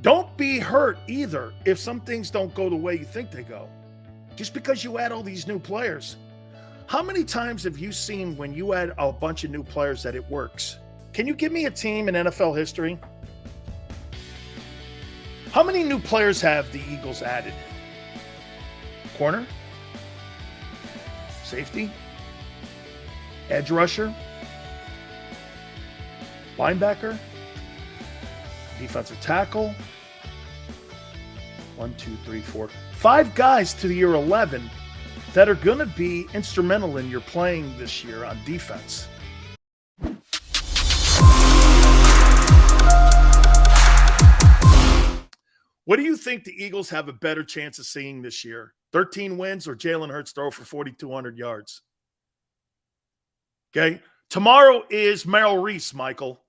Don't be hurt either if some things don't go the way you think they go. Just because you add all these new players. How many times have you seen when you add a bunch of new players that it works? Can you give me a team in NFL history? How many new players have the Eagles added? Corner? Safety? Edge rusher? Linebacker? Defensive tackle? 1, 2, 3, 4. 5 guys to the year 11 that are going to be instrumental in your playing this year on defense. What do you think the Eagles have a better chance of seeing this year? 13 wins or Jalen Hurts throw for 4,200 yards? Okay. Tomorrow is Merrill Reese, Michael.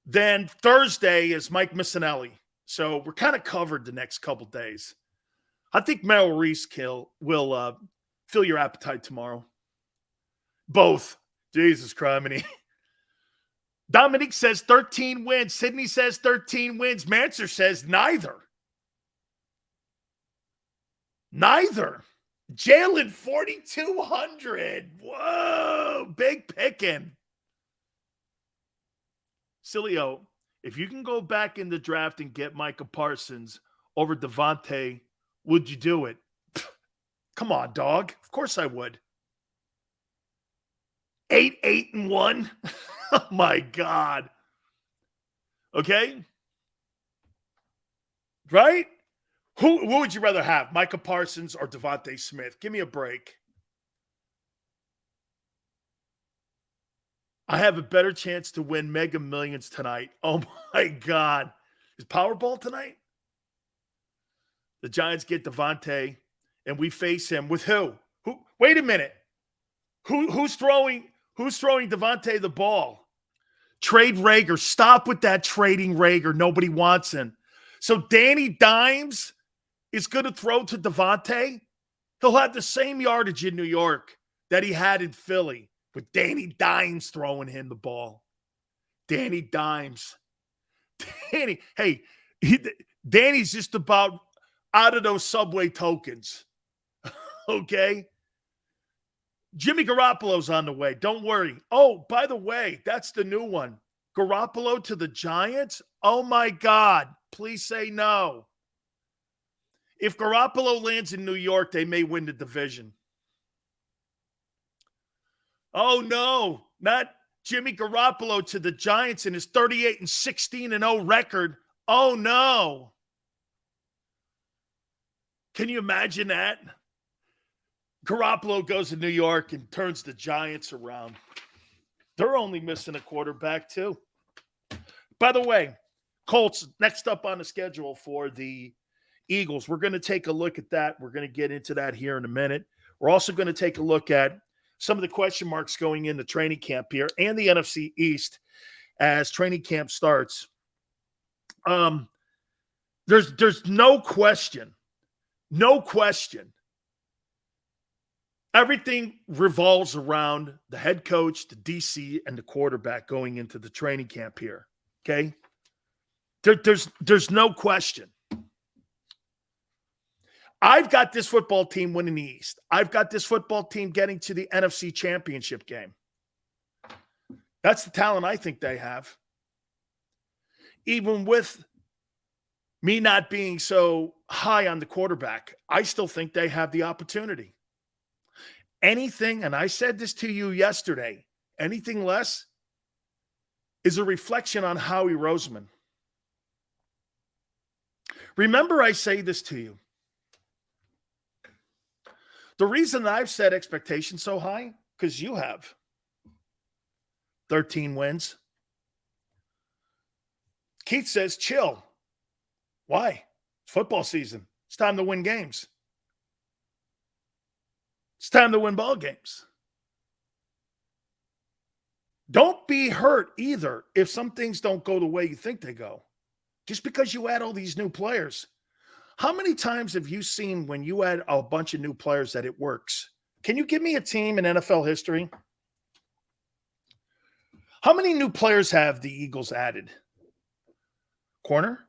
Then Thursday is Mike Missanelli. So we're kind of covered the next couple days. I think Merrill Reese will fill your appetite tomorrow. Both. Jesus criminy. Dominique says 13 wins. Sydney says 13 wins. Manser says neither. Neither. Jalen 4,200. Whoa. Big picking. Sileo, if you can go back in the draft and get Micah Parsons over Devontae, would you do it? Come on, dog. Of course I would. 8-1. Oh, my God. Okay? Right? Who would you rather have, Micah Parsons or Devontae Smith? Give me a break. I have a better chance to win Mega Millions tonight. Oh, my God. Is Powerball tonight? The Giants get Devontae, and we face him with who? Who? Wait a minute. Who's throwing Devontae the ball? Trade Rager. Stop with that trading Rager. Nobody wants him. So Danny Dimes is going to throw to Devontae. He'll have the same yardage in New York that he had in Philly with Danny Dimes throwing him the ball. Danny Dimes. Danny's just about out of those Subway tokens. Okay? Jimmy Garoppolo's on the way. Don't worry. Oh, by the way, that's the new one. Garoppolo to the Giants? Oh, my God. Please say no. If Garoppolo lands in New York, they may win the division. Oh, no. Not Jimmy Garoppolo to the Giants in his 38-16-0 record. Oh, no. Can you imagine that? Garoppolo goes to New York and turns the Giants around. They're only missing a quarterback, too. By the way, Colts next up on the schedule for the Eagles. We're going to take a look at that. We're going to get into that here in a minute. We're also going to take a look at some of the question marks going into training camp here and the NFC East as training camp starts. There's no question. No question. Everything revolves around the head coach, the DC, and the quarterback going into the training camp here. Okay? There's no question. I've got this football team winning the East. I've got this football team getting to the NFC Championship game. That's the talent I think they have. Even with me not being so high on the quarterback, I still think they have the opportunity. Anything, and I said this to you yesterday, anything less is a reflection on Howie Roseman. Remember, I say this to you. The reason that I've set expectations so high, because you have 13 wins. Keith says, chill. Why? It's football season. It's time to win games. It's time to win ball games. Don't be hurt either if some things don't go the way you think they go. Just because you add all these new players. How many times have you seen when you add a bunch of new players that it works? Can you give me a team in NFL history? How many new players have the Eagles added? Corner?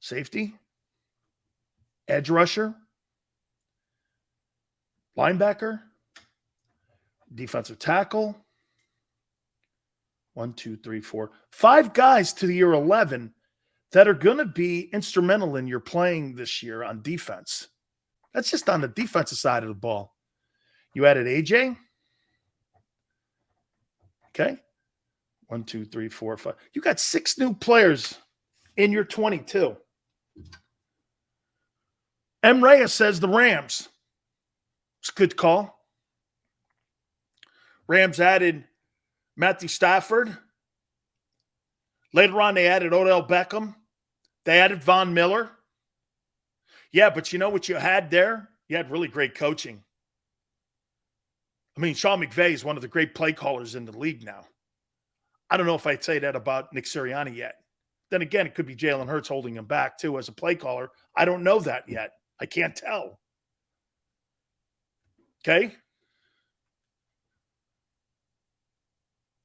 safety, edge rusher, linebacker, defensive tackle. 1, 2, 3, 4. 5 guys to the year 11 that are going to be instrumental in your playing this year on defense. That's just on the defensive side of the ball. You added AJ. Okay. 1, 2, 3, 4, 5. You got 6 new players in your 22. M. Reyes says the Rams. It's a good call. Rams added Matthew Stafford. Later on, they added Odell Beckham. They added Von Miller. Yeah, but you know what you had there? You had really great coaching. I mean, Sean McVay is one of the great play callers in the league now. I don't know if I'd say that about Nick Sirianni yet. Then again, it could be Jalen Hurts holding him back, too, as a play caller. I don't know that yet. I can't tell. Okay?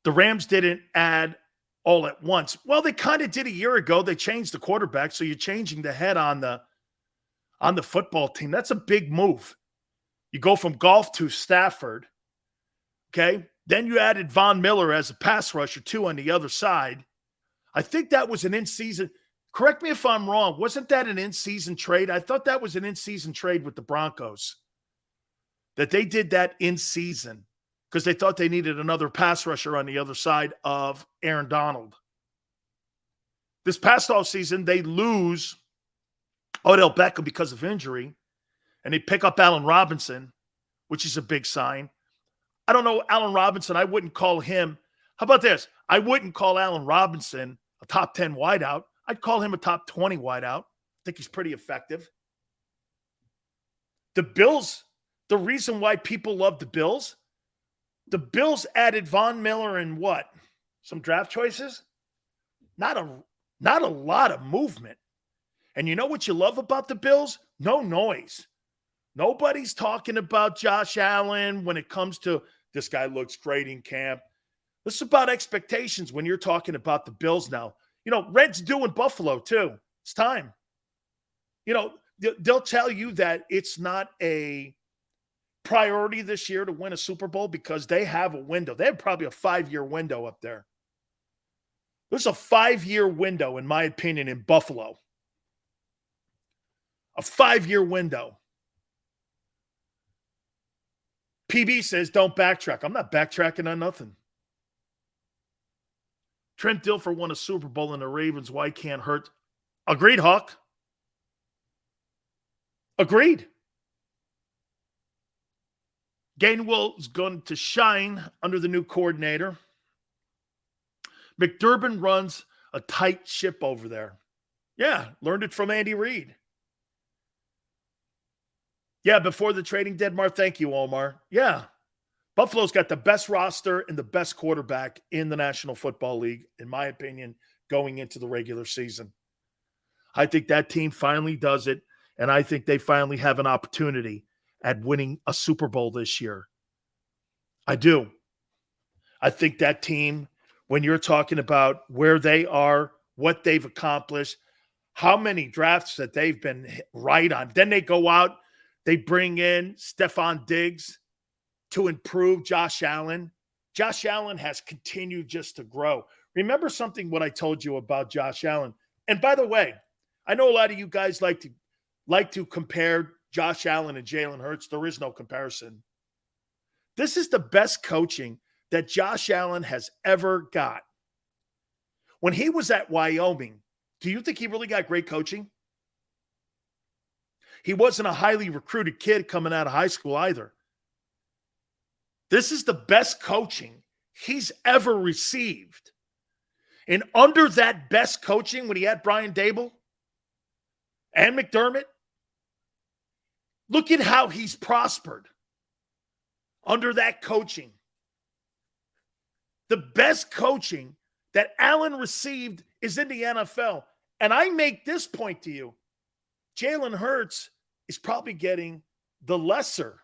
The Rams didn't add all at once. Well, they kind of did a year ago. They changed the quarterback, so you're changing the head on the football team. That's a big move. You go from Goff to Stafford, okay? Then you added Von Miller as a pass rusher, too, on the other side. I think that was an in-season. Correct me if I'm wrong. Wasn't that an in-season trade? I thought that was an in-season trade with the Broncos, that they did that in season because they thought they needed another pass rusher on the other side of Aaron Donald. This past offseason, they lose Odell Beckham because of injury, and they pick up Allen Robinson, which is a big sign. I don't know Allen Robinson. I wouldn't call him. How about this? I wouldn't call Allen Robinson a top 10 wideout. I'd call him a top 20 wideout. I think he's pretty effective. The Bills, the reason why people love the Bills added Von Miller and what? Some draft choices? Not a lot of movement. And you know what you love about the Bills? No noise. Nobody's talking about Josh Allen when it comes to this guy looks great in camp. This is about expectations when you're talking about the Bills now. You know, Red's due in Buffalo too. It's time. You know, they'll tell you that it's not a priority this year to win a Super Bowl because they have a window. They have probably a 5-year window up there. There's a 5-year window, in my opinion, in Buffalo. A 5-year window. PB says, don't backtrack. I'm not backtracking on nothing. Trent Dilfer won a Super Bowl in the Ravens. Why can't Hurt? Agreed, Hawk. Agreed. Gainwell is going to shine under the new coordinator. McDermott runs a tight ship over there. Yeah, learned it from Andy Reid. Yeah, before the trading deadline. Thank you, Omar. Yeah. Buffalo's got the best roster and the best quarterback in the National Football League, in my opinion, going into the regular season. I think that team finally does it, and I think they finally have an opportunity at winning a Super Bowl this year. I do. I think that team, when you're talking about where they are, what they've accomplished, how many drafts that they've been right on. Then they go out, they bring in Stephon Diggs to improve Josh Allen. Josh Allen has continued just to grow. Remember what I told you about Josh Allen. And by the way, I know a lot of you guys like to compare Josh Allen and Jalen Hurts. There is no comparison. This is the best coaching that Josh Allen has ever got. When he was at Wyoming, do you think he really got great coaching? He wasn't a highly recruited kid coming out of high school either. This is the best coaching he's ever received. And under that best coaching, when he had Brian Dable and McDermott, look at how he's prospered under that coaching. The best coaching that Allen received is in the NFL. And I make this point to you. Jalen Hurts is probably getting the lesser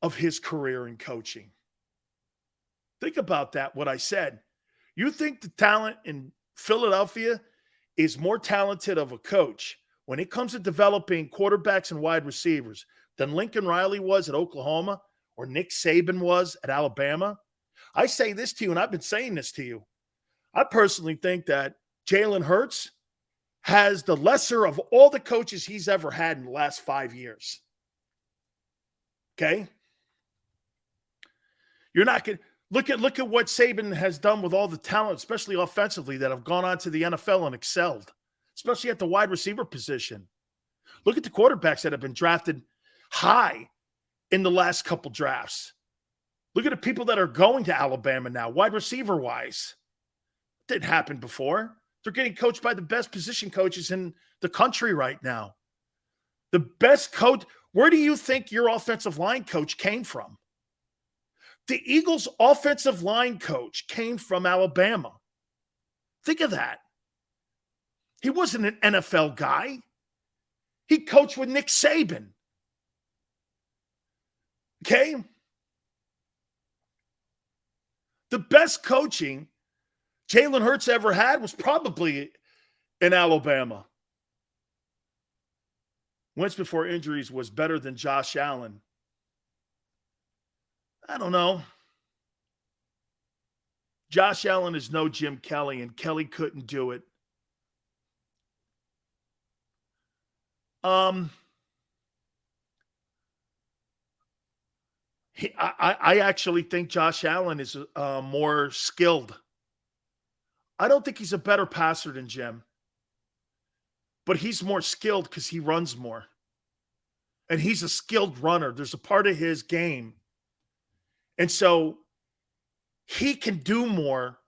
of his career in coaching. Think about that, what I said. You think the talent in Philadelphia is more talented of a coach when it comes to developing quarterbacks and wide receivers than Lincoln Riley was at Oklahoma or Nick Saban was at Alabama. I say this to you, and I've been saying this to you. I personally think that Jalen Hurts has the lesser of all the coaches he's ever had in the last 5 years. Okay? You're not going to look at what Saban has done with all the talent, especially offensively, that have gone on to the NFL and excelled, especially at the wide receiver position. Look at the quarterbacks that have been drafted high in the last couple drafts. Look at the people that are going to Alabama now, wide receiver wise. Didn't happen before. They're getting coached by the best position coaches in the country right now. The best coach. Where do you think your offensive line coach came from? The Eagles' offensive line coach came from Alabama. Think of that. He wasn't an NFL guy. He coached with Nick Saban. Okay? The best coaching Jalen Hurts ever had was probably in Alabama. Wentz before injuries was better than Josh Allen. I don't know. Josh Allen is no Jim Kelly, and Kelly couldn't do it. I actually think Josh Allen is more skilled. I don't think he's a better passer than Jim, but he's more skilled because he runs more. And he's a skilled runner. There's a part of his game. And so he can do more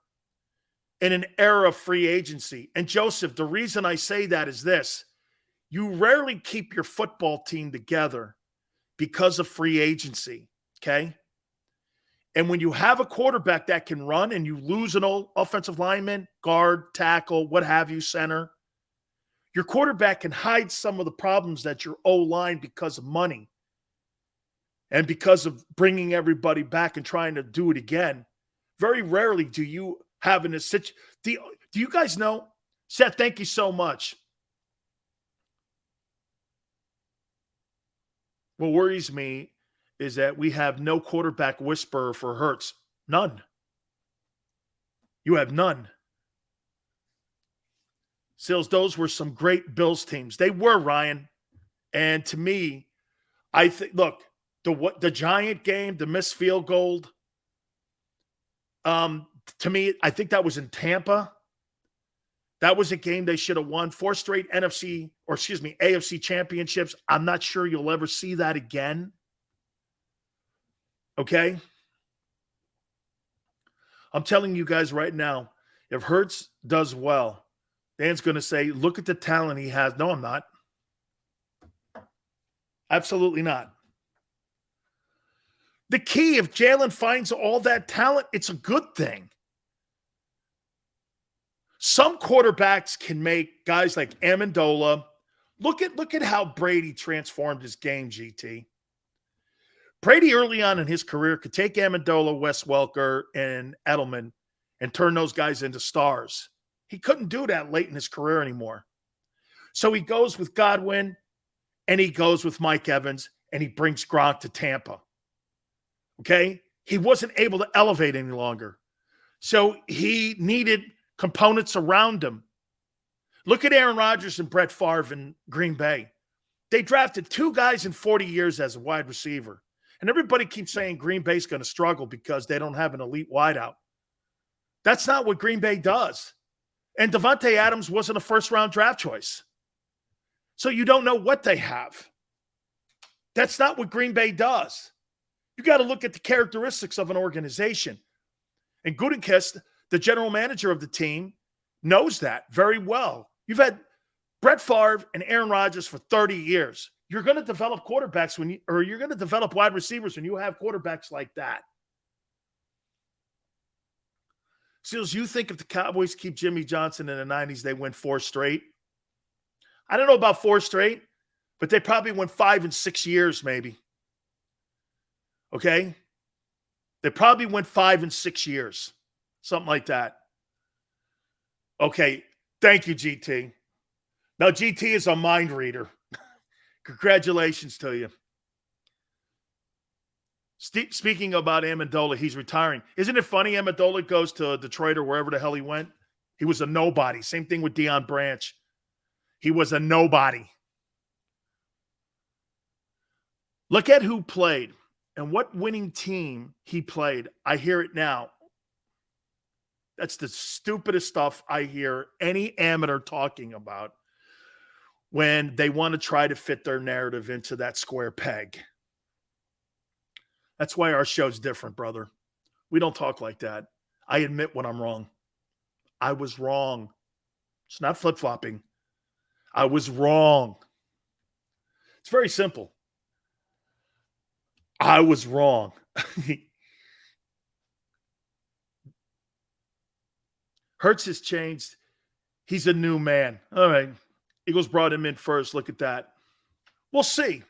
in an era of free agency. And Joseph, the reason I say that is this. You rarely keep your football team together because of free agency, okay? And when you have a quarterback that can run and you lose an old offensive lineman, guard, tackle, what have you, center, your quarterback can hide some of the problems that your O-line because of money and because of bringing everybody back and trying to do it again. Very rarely do you have in a situation. Do you guys know? Seth, thank you so much. What worries me is that we have no quarterback whisperer for Hurts. None. You have none. Sills, those were some great Bills teams. They were, Ryan. And to me, I think, look, the Giant game, the missed field goal, to me, I think that was in Tampa. That was a game they should have won. 4 straight AFC championships. I'm not sure you'll ever see that again. Okay? I'm telling you guys right now, if Hurts does well, Dan's going to say, look at the talent he has. No, I'm not. Absolutely not. The key, if Jalen finds all that talent, it's a good thing. Some quarterbacks can make guys like Amendola. Look at how Brady transformed his game, GT. Brady early on in his career could take Amendola, Wes Welker, and Edelman and turn those guys into stars. He couldn't do that late in his career anymore. So he goes with Godwin, and he goes with Mike Evans, and he brings Gronk to Tampa. Okay? He wasn't able to elevate any longer. So he needed components around him. Look at Aaron Rodgers and Brett Favre in Green Bay. They drafted 2 guys in 40 years as a wide receiver. And everybody keeps saying Green Bay's going to struggle because they don't have an elite wideout. That's not what Green Bay does. And Devontae Adams wasn't a first-round draft choice. So you don't know what they have. That's not what Green Bay does. You got to look at the characteristics of an organization. And Gutekunst, the general manager of the team, knows that very well. You've had Brett Favre and Aaron Rodgers for 30 years. You're going to develop quarterbacks you're going to develop wide receivers when you have quarterbacks like that. Seals, you think if the Cowboys keep Jimmy Johnson in the 90s, they win 4 straight? I don't know about 4 straight, but they probably win 5 in 6 years, maybe. Okay? They probably went 5 in 6 years. Something like that. Okay. Thank you, GT. Now, GT is a mind reader. Congratulations to you. Speaking about Amendola, he's retiring. Isn't it funny? Amendola goes to Detroit or wherever the hell he went. He was a nobody. Same thing with Deion Branch. He was a nobody. Look at who played and what winning team he played. I hear it now. That's the stupidest stuff I hear any amateur talking about when they want to try to fit their narrative into that square peg. That's why our show's different, brother. We don't talk like that. I admit when I'm wrong. I was wrong. It's not flip-flopping. I was wrong. It's very simple. I was wrong. Hurts has changed. He's a new man. All right. Eagles brought him in first. Look at that. We'll see.